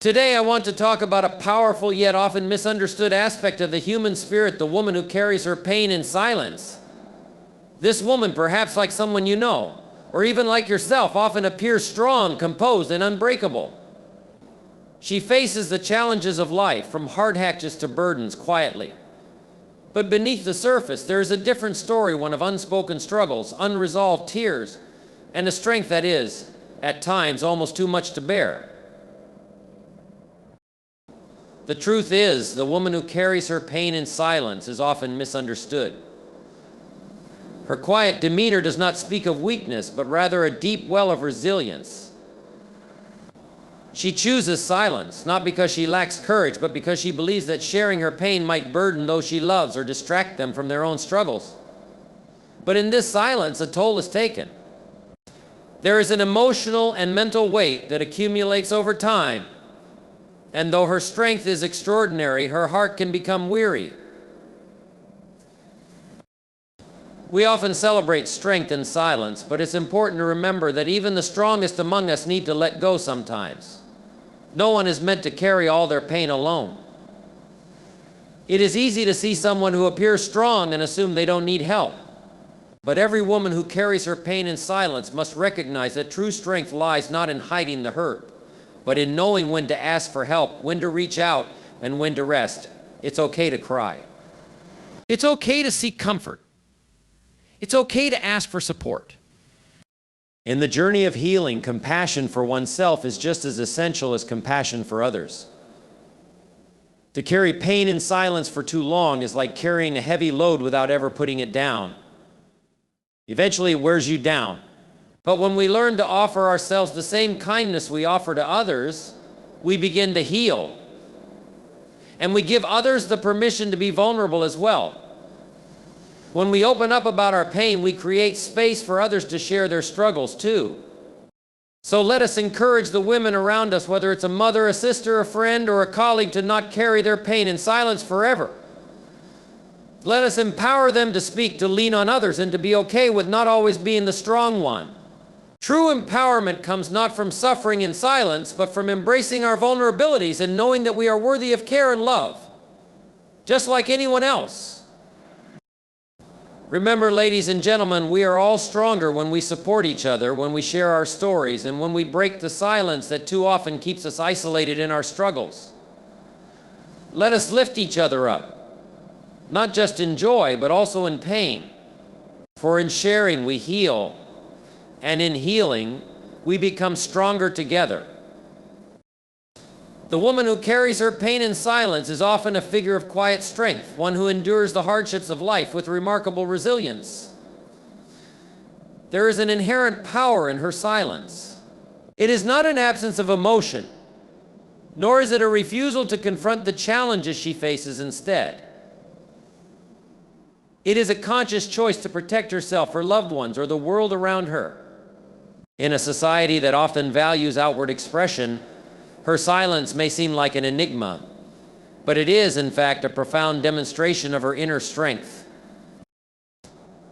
Today I want to talk about a powerful yet often misunderstood aspect of the human spirit, the woman who carries her pain in silence. This woman, perhaps like someone you know, or even like yourself, often appears strong, composed, and unbreakable. She faces the challenges of life, from hard hatches to burdens, quietly. But beneath the surface, there is a different story, one of unspoken struggles, unresolved tears, and a strength that is, at times, almost too much to bear. The truth is, the woman who carries her pain in silence is often misunderstood. Her quiet demeanor does not speak of weakness, but rather a deep well of resilience. She chooses silence, not because she lacks courage, but because she believes that sharing her pain might burden those she loves or distract them from their own struggles. But in this silence, a toll is taken. There is an emotional and mental weight that accumulates over time. And though her strength is extraordinary, her heart can become weary. We often celebrate strength in silence, but it's important to remember that even the strongest among us need to let go sometimes. No one is meant to carry all their pain alone. It is easy to see someone who appears strong and assume they don't need help. But every woman who carries her pain in silence must recognize that true strength lies not in hiding the hurt, but in knowing when to ask for help, when to reach out, and when to rest. It's okay to cry. It's okay to seek comfort. It's okay to ask for support. In the journey of healing, compassion for oneself is just as essential as compassion for others. To carry pain in silence for too long is like carrying a heavy load without ever putting it down. Eventually it wears you down. But when we learn to offer ourselves the same kindness we offer to others, we begin to heal. And we give others the permission to be vulnerable as well. When we open up about our pain, we create space for others to share their struggles too. So let us encourage the women around us, whether it's a mother, a sister, a friend, or a colleague, to not carry their pain in silence forever. Let us empower them to speak, to lean on others, and to be okay with not always being the strong one. True empowerment comes not from suffering in silence, but from embracing our vulnerabilities and knowing that we are worthy of care and love, just like anyone else. Remember, ladies and gentlemen, we are all stronger when we support each other, when we share our stories, and when we break the silence that too often keeps us isolated in our struggles. Let us lift each other up, not just in joy, but also in pain. For in sharing, we heal, and in healing, we become stronger together. The woman who carries her pain in silence is often a figure of quiet strength, one who endures the hardships of life with remarkable resilience. There is an inherent power in her silence. It is not an absence of emotion, nor is it a refusal to confront the challenges she faces instead. It is a conscious choice to protect herself, her loved ones, or the world around her. In a society that often values outward expression, her silence may seem like an enigma, but it is, in fact, a profound demonstration of her inner strength.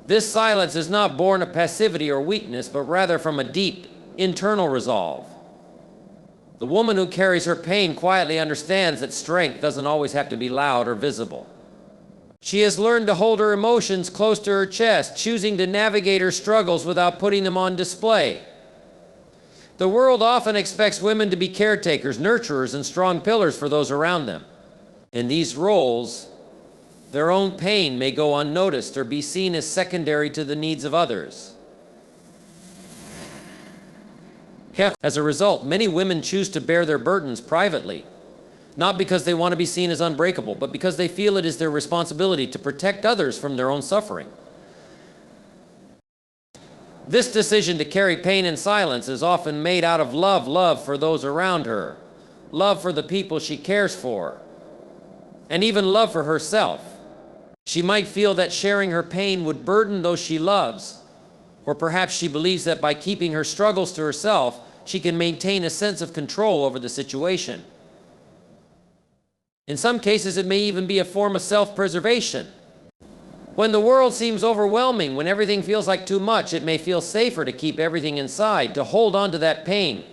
This silence is not born of passivity or weakness, but rather from a deep, internal resolve. The woman who carries her pain quietly understands that strength doesn't always have to be loud or visible. She has learned to hold her emotions close to her chest, choosing to navigate her struggles without putting them on display. The world often expects women to be caretakers, nurturers, and strong pillars for those around them. In these roles, their own pain may go unnoticed or be seen as secondary to the needs of others. As a result, many women choose to bear their burdens privately, not because they want to be seen as unbreakable, but because they feel it is their responsibility to protect others from their own suffering. This decision to carry pain in silence is often made out of love for those around her, love for the people she cares for, and even love for herself. She might feel that sharing her pain would burden those she loves, or perhaps she believes that by keeping her struggles to herself, she can maintain a sense of control over the situation. In some cases, it may even be a form of self-preservation. When the world seems overwhelming, when everything feels like too much, it may feel safer to keep everything inside, to hold on to that pain.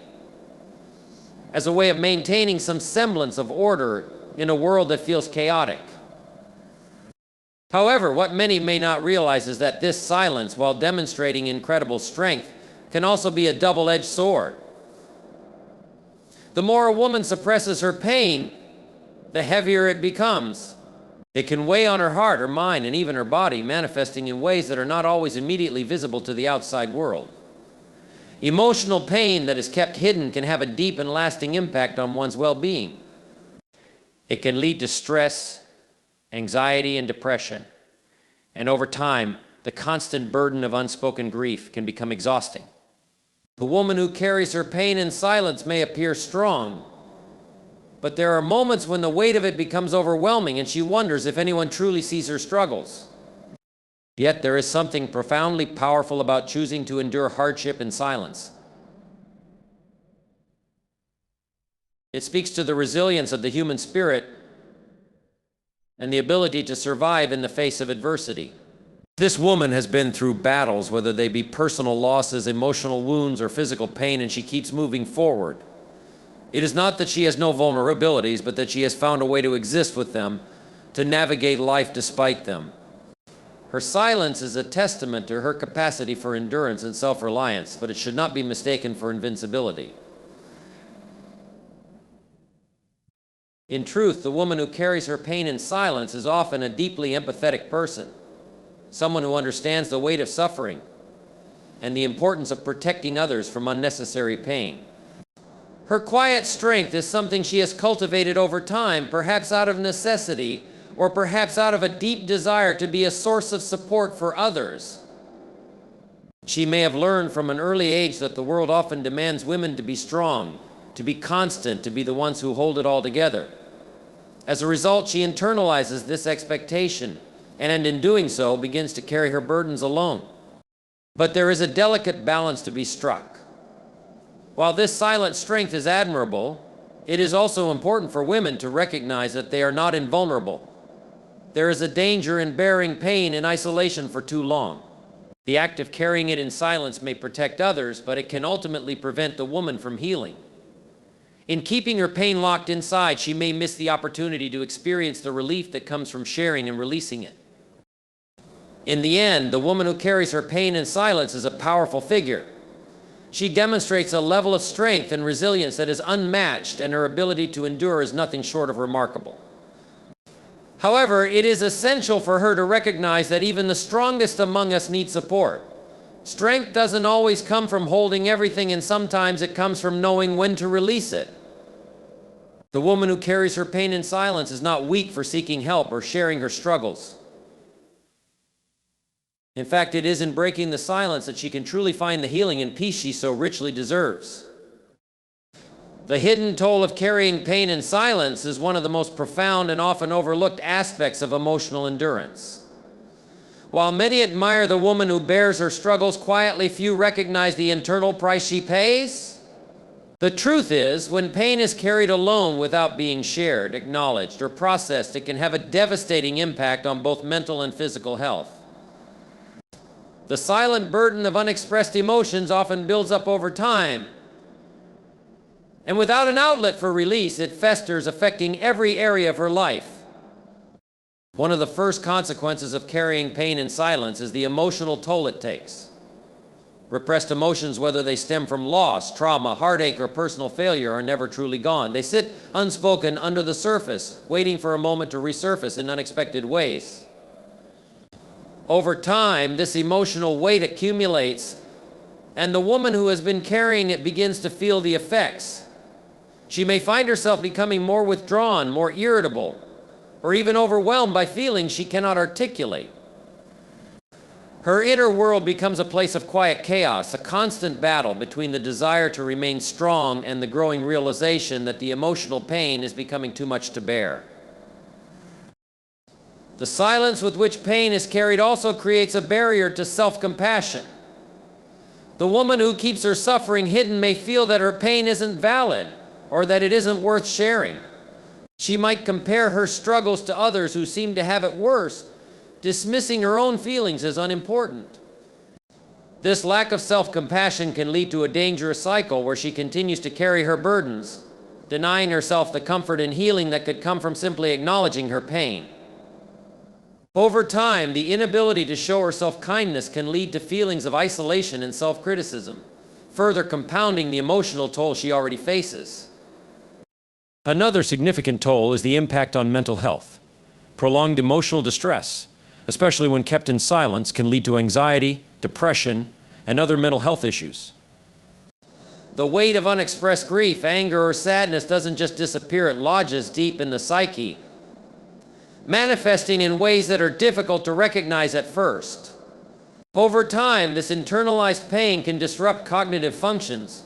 as a way of maintaining some semblance of order in a world that feels chaotic. However, what many may not realize is that this silence, while demonstrating incredible strength, can also be a double-edged sword. The more a woman suppresses her pain, the heavier it becomes. It can weigh on her heart, her mind, and even her body, manifesting in ways that are not always immediately visible to the outside world. Emotional pain that is kept hidden can have a deep and lasting impact on one's well-being. It can lead to stress, anxiety, and depression. And over time, the constant burden of unspoken grief can become exhausting. The woman who carries her pain in silence may appear strong, but there are moments when the weight of it becomes overwhelming and she wonders if anyone truly sees her struggles. Yet there is something profoundly powerful about choosing to endure hardship in silence. It speaks to the resilience of the human spirit and the ability to survive in the face of adversity. This woman has been through battles, whether they be personal losses, emotional wounds, or physical pain, and she keeps moving forward. It is not that she has no vulnerabilities, but that she has found a way to exist with them, to navigate life despite them. Her silence is a testament to her capacity for endurance and self-reliance, but it should not be mistaken for invincibility. In truth, the woman who carries her pain in silence is often a deeply empathetic person, someone who understands the weight of suffering and the importance of protecting others from unnecessary pain. Her quiet strength is something she has cultivated over time, perhaps out of necessity, or perhaps out of a deep desire to be a source of support for others. She may have learned from an early age that the world often demands women to be strong, to be constant, to be the ones who hold it all together. As a result, she internalizes this expectation, and in doing so, begins to carry her burdens alone. But there is a delicate balance to be struck. While this silent strength is admirable, it is also important for women to recognize that they are not invulnerable. There is a danger in bearing pain in isolation for too long. The act of carrying it in silence may protect others, but it can ultimately prevent the woman from healing. In keeping her pain locked inside, she may miss the opportunity to experience the relief that comes from sharing and releasing it. In the end, the woman who carries her pain in silence is a powerful figure. She demonstrates a level of strength and resilience that is unmatched, and her ability to endure is nothing short of remarkable. However, it is essential for her to recognize that even the strongest among us need support. Strength doesn't always come from holding everything, and sometimes it comes from knowing when to release it. The woman who carries her pain in silence is not weak for seeking help or sharing her struggles. In fact, it is in breaking the silence that she can truly find the healing and peace she so richly deserves. The hidden toll of carrying pain in silence is one of the most profound and often overlooked aspects of emotional endurance. While many admire the woman who bears her struggles quietly, few recognize the internal price she pays. The truth is, when pain is carried alone without being shared, acknowledged, or processed, it can have a devastating impact on both mental and physical health. The silent burden of unexpressed emotions often builds up over time, and without an outlet for release, it festers, affecting every area of her life. One of the first consequences of carrying pain in silence is the emotional toll it takes. Repressed emotions, whether they stem from loss, trauma, heartache, or personal failure, are never truly gone. They sit unspoken under the surface, waiting for a moment to resurface in unexpected ways. Over time, this emotional weight accumulates, and the woman who has been carrying it begins to feel the effects. She may find herself becoming more withdrawn, more irritable, or even overwhelmed by feelings she cannot articulate. Her inner world becomes a place of quiet chaos, a constant battle between the desire to remain strong and the growing realization that the emotional pain is becoming too much to bear. The silence with which pain is carried also creates a barrier to self-compassion. The woman who keeps her suffering hidden may feel that her pain isn't valid or that it isn't worth sharing. She might compare her struggles to others who seem to have it worse, dismissing her own feelings as unimportant. This lack of self-compassion can lead to a dangerous cycle where she continues to carry her burdens denying herself the comfort and healing that could come from simply acknowledging her pain. Over time, the inability to show herself kindness can lead to feelings of isolation and self-criticism, further compounding the emotional toll she already faces. Another significant toll is the impact on mental health. Prolonged emotional distress, especially when kept in silence, can lead to anxiety, depression, and other mental health issues. The weight of unexpressed grief, anger, or sadness doesn't just disappear, it lodges deep in the psyche, manifesting in ways that are difficult to recognize at first. Over time, this internalized pain can disrupt cognitive functions,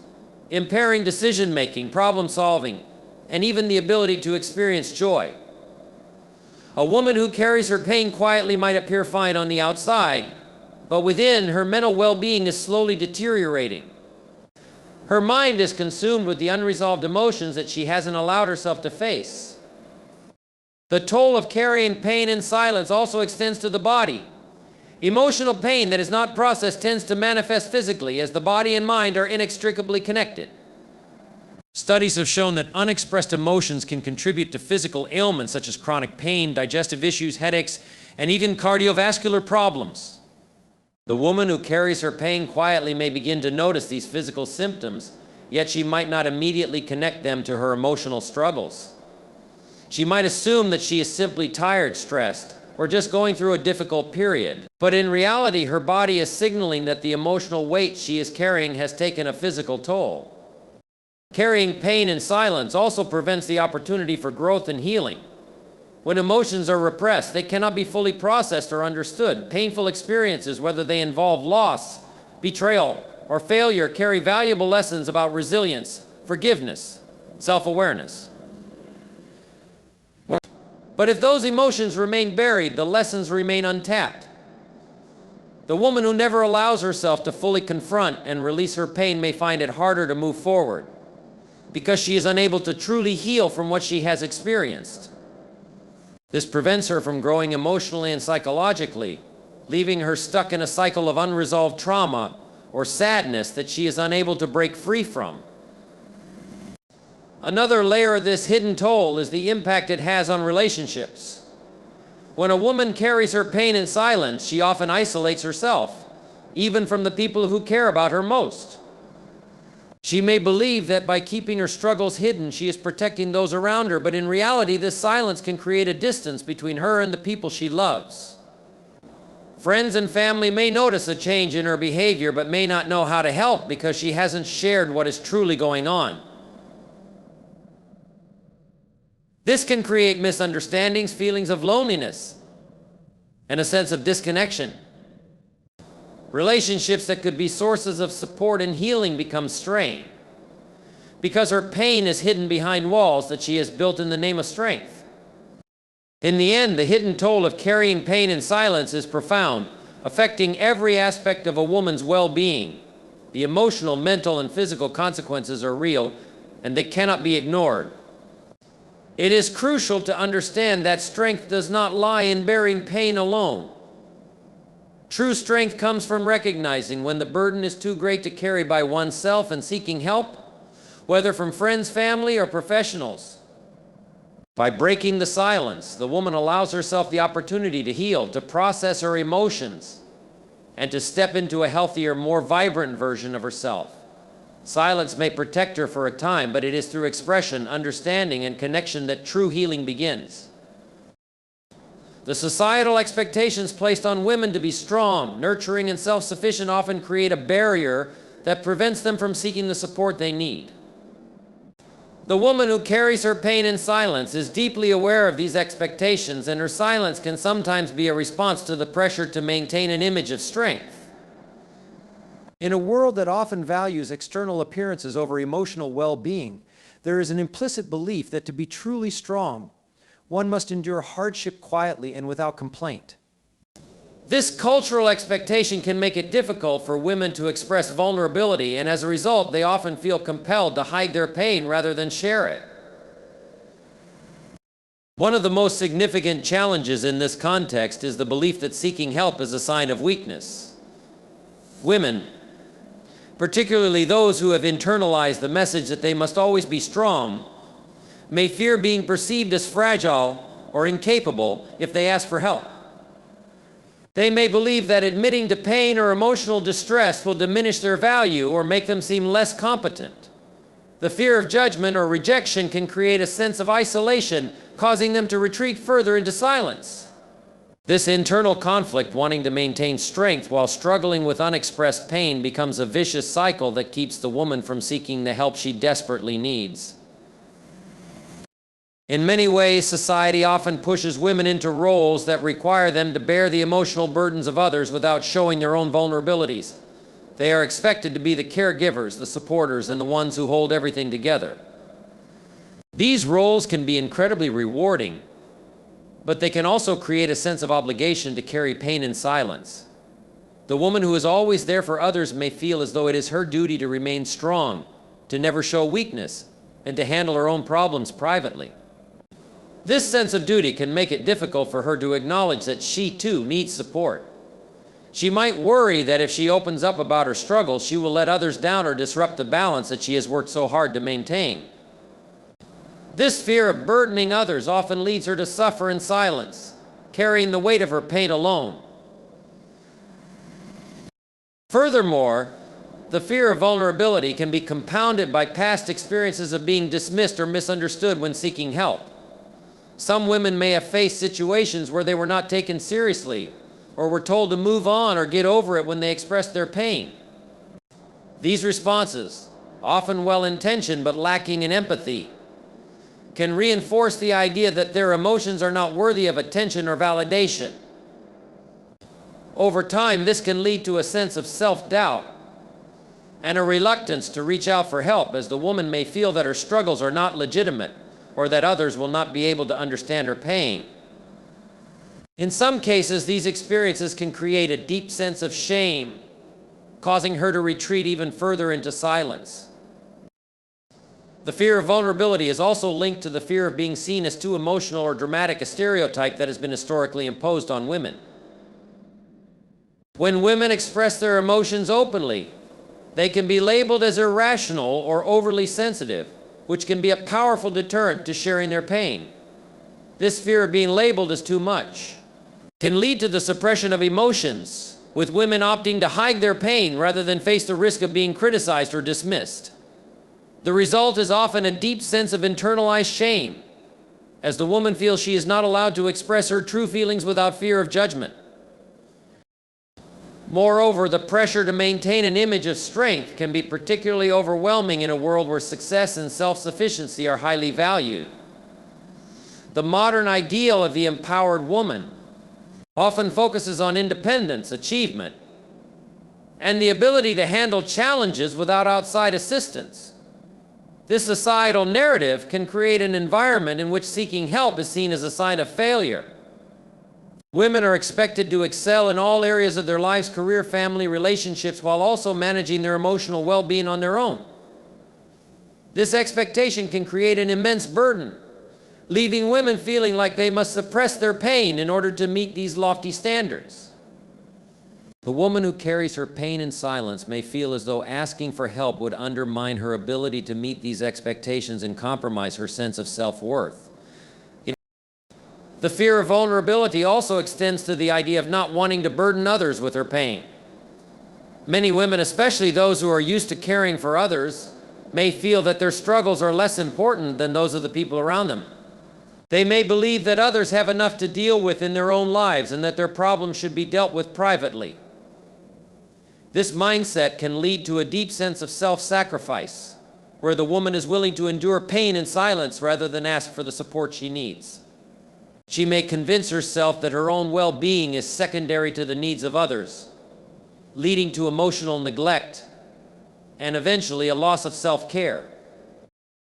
impairing decision-making, problem-solving, and even the ability to experience joy. A woman who carries her pain quietly might appear fine on the outside, but within, her mental well-being is slowly deteriorating. Her mind is consumed with the unresolved emotions that she hasn't allowed herself to face. The toll of carrying pain in silence also extends to the body. Emotional pain that is not processed tends to manifest physically, as the body and mind are inextricably connected. Studies have shown that unexpressed emotions can contribute to physical ailments such as chronic pain, digestive issues, headaches, and even cardiovascular problems. The woman who carries her pain quietly may begin to notice these physical symptoms, yet she might not immediately connect them to her emotional struggles. She might assume that she is simply tired, stressed, or just going through a difficult period. But in reality, her body is signaling that the emotional weight she is carrying has taken a physical toll. Carrying pain in silence also prevents the opportunity for growth and healing. When emotions are repressed, they cannot be fully processed or understood. Painful experiences, whether they involve loss, betrayal, or failure, carry valuable lessons about resilience, forgiveness, self-awareness. But if those emotions remain buried, the lessons remain untapped. The woman who never allows herself to fully confront and release her pain may find it harder to move forward, because she is unable to truly heal from what she has experienced. This prevents her from growing emotionally and psychologically, leaving her stuck in a cycle of unresolved trauma or sadness that she is unable to break free from. Another layer of this hidden toll is the impact it has on relationships. When a woman carries her pain in silence, she often isolates herself, even from the people who care about her most. She may believe that by keeping her struggles hidden, she is protecting those around her, but in reality, this silence can create a distance between her and the people she loves. Friends and family may notice a change in her behavior, but may not know how to help because she hasn't shared what is truly going on. This can create misunderstandings, feelings of loneliness, and a sense of disconnection. Relationships that could be sources of support and healing become strained because her pain is hidden behind walls that she has built in the name of strength. In the end, the hidden toll of carrying pain in silence is profound, affecting every aspect of a woman's well-being. The emotional, mental, and physical consequences are real, and they cannot be ignored. It is crucial to understand that strength does not lie in bearing pain alone. True strength comes from recognizing when the burden is too great to carry by oneself and seeking help, whether from friends, family, or professionals. By breaking the silence, the woman allows herself the opportunity to heal, to process her emotions, and to step into a healthier, more vibrant version of herself. Silence may protect her for a time, but it is through expression, understanding, and connection that true healing begins. The societal expectations placed on women to be strong, nurturing, and self-sufficient often create a barrier that prevents them from seeking the support they need. The woman who carries her pain in silence is deeply aware of these expectations, and her silence can sometimes be a response to the pressure to maintain an image of strength. In a world that often values external appearances over emotional well-being, there is an implicit belief that to be truly strong, one must endure hardship quietly and without complaint. This cultural expectation can make it difficult for women to express vulnerability, and as a result, they often feel compelled to hide their pain rather than share it. One of the most significant challenges in this context is the belief that seeking help is a sign of weakness. Women, particularly those who have internalized the message that they must always be strong, may fear being perceived as fragile or incapable if they ask for help. They may believe that admitting to pain or emotional distress will diminish their value or make them seem less competent. The fear of judgment or rejection can create a sense of isolation, causing them to retreat further into silence. This internal conflict, wanting to maintain strength while struggling with unexpressed pain, becomes a vicious cycle that keeps the woman from seeking the help she desperately needs. In many ways, society often pushes women into roles that require them to bear the emotional burdens of others without showing their own vulnerabilities. They are expected to be the caregivers, the supporters, and the ones who hold everything together. These roles can be incredibly rewarding, but they can also create a sense of obligation to carry pain in silence. The woman who is always there for others may feel as though it is her duty to remain strong, to never show weakness, and to handle her own problems privately. This sense of duty can make it difficult for her to acknowledge that she too needs support. She might worry that if she opens up about her struggles, she will let others down or disrupt the balance that she has worked so hard to maintain. This fear of burdening others often leads her to suffer in silence, carrying the weight of her pain alone. Furthermore, the fear of vulnerability can be compounded by past experiences of being dismissed or misunderstood when seeking help. Some women may have faced situations where they were not taken seriously, or were told to move on or get over it when they expressed their pain. These responses, often well-intentioned but lacking in empathy, can reinforce the idea that their emotions are not worthy of attention or validation. Over time, this can lead to a sense of self-doubt and a reluctance to reach out for help, as the woman may feel that her struggles are not legitimate or that others will not be able to understand her pain. In some cases, these experiences can create a deep sense of shame, causing her to retreat even further into silence. The fear of vulnerability is also linked to the fear of being seen as too emotional or dramatic, a stereotype that has been historically imposed on women. When women express their emotions openly, they can be labeled as irrational or overly sensitive, which can be a powerful deterrent to sharing their pain. This fear of being labeled as too much can lead to the suppression of emotions, with women opting to hide their pain rather than face the risk of being criticized or dismissed. The result is often a deep sense of internalized shame, as the woman feels she is not allowed to express her true feelings without fear of judgment. Moreover, the pressure to maintain an image of strength can be particularly overwhelming in a world where success and self-sufficiency are highly valued. The modern ideal of the empowered woman often focuses on independence, achievement, and the ability to handle challenges without outside assistance. This societal narrative can create an environment in which seeking help is seen as a sign of failure. Women are expected to excel in all areas of their lives, career, family, relationships, while also managing their emotional well-being on their own. This expectation can create an immense burden, leaving women feeling like they must suppress their pain in order to meet these lofty standards. The woman who carries her pain in silence may feel as though asking for help would undermine her ability to meet these expectations and compromise her sense of self-worth. The fear of vulnerability also extends to the idea of not wanting to burden others with her pain. Many women, especially those who are used to caring for others, may feel that their struggles are less important than those of the people around them. They may believe that others have enough to deal with in their own lives and that their problems should be dealt with privately. This mindset can lead to a deep sense of self-sacrifice, where the woman is willing to endure pain in silence rather than ask for the support she needs. She may convince herself that her own well-being is secondary to the needs of others, leading to emotional neglect and eventually a loss of self-care.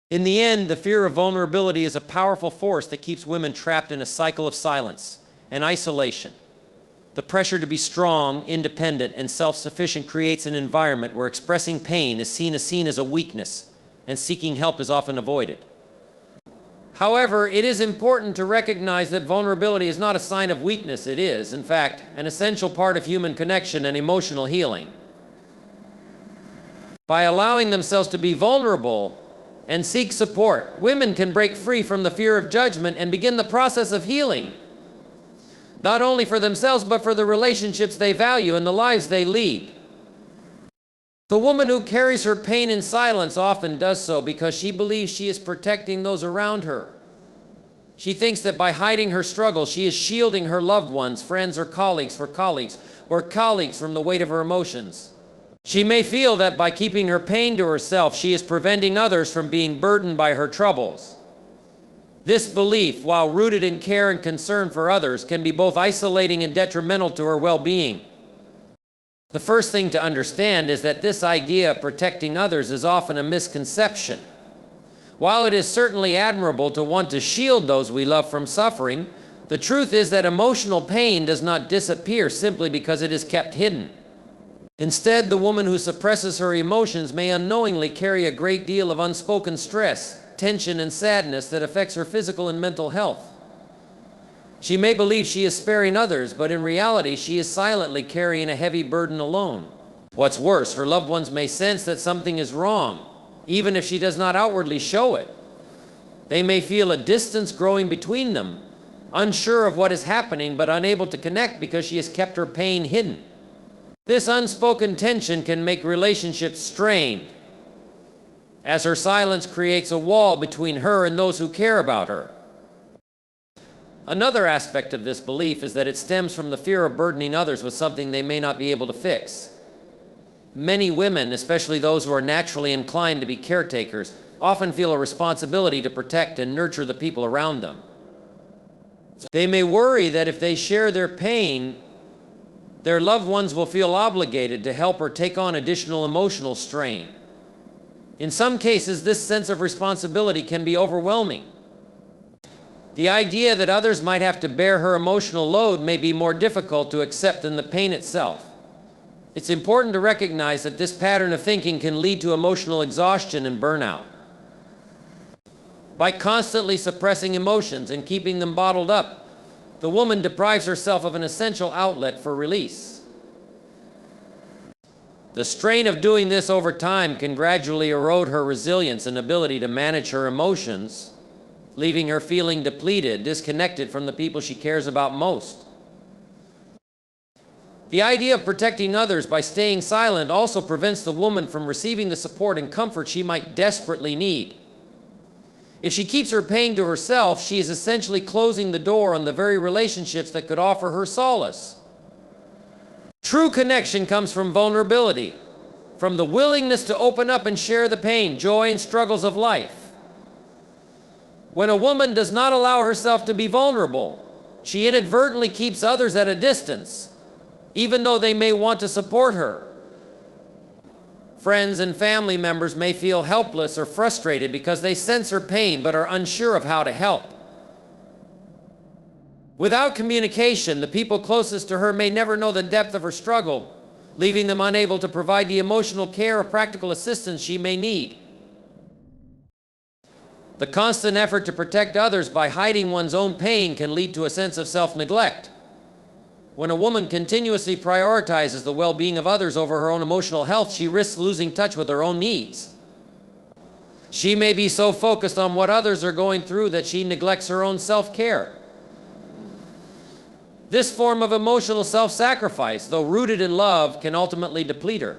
In the end, the fear of vulnerability is a powerful force that keeps women trapped in a cycle of silence and isolation. The pressure to be strong, independent, and self-sufficient creates an environment where expressing pain is seen as a weakness, and seeking help is often avoided. However, it is important to recognize that vulnerability is not a sign of weakness. It is, in fact, an essential part of human connection and emotional healing. By allowing themselves to be vulnerable, and seek support, women can break free from the fear of judgment and begin the process of healing, not only for themselves, but for the relationships they value and the lives they lead. The woman who carries her pain in silence often does so because she believes she is protecting those around her. She thinks that by hiding her struggles, she is shielding her loved ones, friends, or colleagues from the weight of her emotions. She may feel that by keeping her pain to herself, she is preventing others from being burdened by her troubles. This belief, while rooted in care and concern for others, can be both isolating and detrimental to her well-being. The first thing to understand is that this idea of protecting others is often a misconception. While it is certainly admirable to want to shield those we love from suffering, the truth is that emotional pain does not disappear simply because it is kept hidden. Instead, the woman who suppresses her emotions may unknowingly carry a great deal of unspoken stress, tension, and sadness that affects her physical and mental health. She may believe she is sparing others, but in reality, she is silently carrying a heavy burden alone. What's worse, her loved ones may sense that something is wrong, even if she does not outwardly show it. They may feel a distance growing between them, unsure of what is happening, but unable to connect because she has kept her pain hidden. This unspoken tension can make relationships strained, as her silence creates a wall between her and those who care about her. Another aspect of this belief is that it stems from the fear of burdening others with something they may not be able to fix. Many women, especially those who are naturally inclined to be caretakers, often feel a responsibility to protect and nurture the people around them. They may worry that if they share their pain, their loved ones will feel obligated to help or take on additional emotional strain. In some cases, this sense of responsibility can be overwhelming. The idea that others might have to bear her emotional load may be more difficult to accept than the pain itself. It's important to recognize that this pattern of thinking can lead to emotional exhaustion and burnout. By constantly suppressing emotions and keeping them bottled up, the woman deprives herself of an essential outlet for release. The strain of doing this over time can gradually erode her resilience and ability to manage her emotions, leaving her feeling depleted, disconnected from the people she cares about most. The idea of protecting others by staying silent also prevents the woman from receiving the support and comfort she might desperately need. If she keeps her pain to herself, she is essentially closing the door on the very relationships that could offer her solace. True connection comes from vulnerability, from the willingness to open up and share the pain, joy, and struggles of life. When a woman does not allow herself to be vulnerable, she inadvertently keeps others at a distance, even though they may want to support her. Friends and family members may feel helpless or frustrated because they sense her pain but are unsure of how to help. Without communication, the people closest to her may never know the depth of her struggle, leaving them unable to provide the emotional care or practical assistance she may need. The constant effort to protect others by hiding one's own pain can lead to a sense of self-neglect. When a woman continuously prioritizes the well-being of others over her own emotional health, she risks losing touch with her own needs. She may be so focused on what others are going through that she neglects her own self-care. This form of emotional self-sacrifice, though rooted in love, can ultimately deplete her.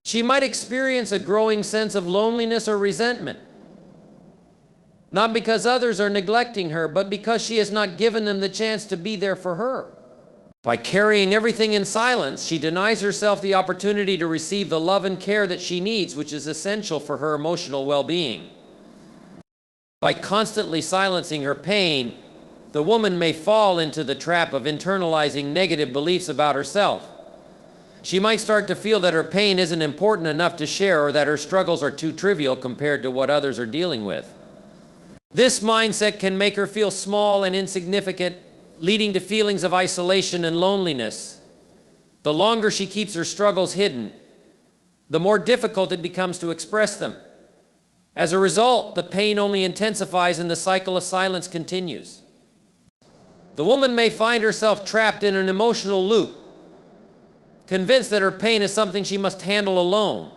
She might experience a growing sense of loneliness or resentment, not because others are neglecting her, but because she has not given them the chance to be there for her. By carrying everything in silence, she denies herself the opportunity to receive the love and care that she needs, which is essential for her emotional well-being. By constantly silencing her pain, the woman may fall into the trap of internalizing negative beliefs about herself. She might start to feel that her pain isn't important enough to share, or that her struggles are too trivial compared to what others are dealing with. This mindset can make her feel small and insignificant, leading to feelings of isolation and loneliness. The longer she keeps her struggles hidden, the more difficult it becomes to express them. As a result, the pain only intensifies and the cycle of silence continues. The woman may find herself trapped in an emotional loop, convinced that her pain is something she must handle alone.